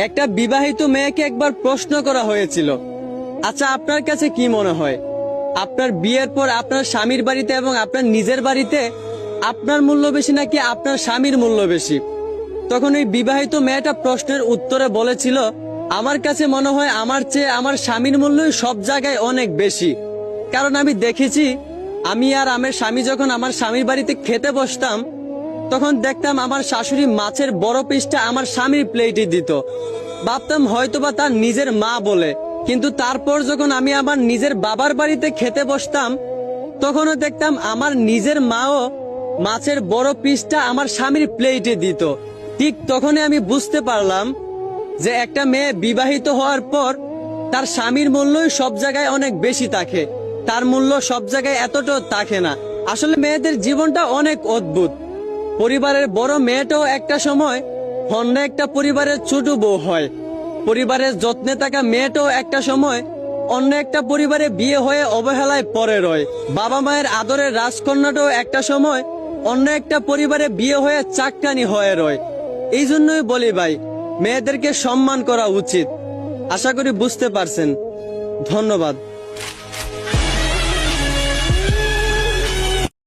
একটা বিবাহিত মেয়েকে একবার প্রশ্ন করা হয়েছিল, আচ্ছা আপনার কাছে কি মনে হয়, আপনার বিয়ের পর আপনার স্বামীর বাড়িতে এবং আপনার নিজের বাড়িতে আপনার মূল্য বেশি নাকি আপনার স্বামীর মূল্য বেশি? তখন এই বিবাহিত মেয়েটা প্রশ্নের উত্তরে বলেছিল, আমার কাছে মনে হয় আমার চেয়ে আমার স্বামীর মূল্যই সব জায়গায় অনেক বেশি। কারণ আমি দেখেছি, আমি আর আমার স্বামী যখন আমার স্বামীর বাড়িতে খেতে বসতাম, তখন দেখতাম আমার শাশুড়ি মাছের বড় পিসটা আমার স্বামীর প্লেটে দিত। ভাবতাম হয়তোবা তার নিজের মা বলে, কিন্তু তারপর যখন আমি আমার নিজের বাবার বাড়িতে খেতে বসতাম, তখনও দেখতাম আমার নিজের মাও মাছের বড় পিসটা আমার স্বামীর প্লেটে দিত। ঠিক তখনই আমি বুঝতে পারলাম যে একটা মেয়ে বিবাহিত হওয়ার পর তার স্বামীর মূল্যই সব জায়গায় অনেক বেশি থাকে, তার মূল্য সব জায়গায় এতটাও থাকে না। আসলে মেয়েদের জীবনটা অনেক অদ্ভুত। পরিবারের বড় মেয়েটাও একটা সময় অন্য একটা পরিবারের ছোট বউ হয়। পরিবারের যত্নে থাকা মেয়েটাও একটা সময় অন্য একটা পরিবারে বিয়ে হয়ে অবহেলায় পড়ে রয়। বাবা মায়ের আদরের রাজকন্যাটাও একটা সময় অন্য একটা পরিবারে বিয়ে হয়ে চাকরানি হয়ে রয়। এই জন্যই বলি ভাই, মেয়েদেরকে সম্মান করা উচিত। আশা করি বুঝতে পারছেন। ধন্যবাদ।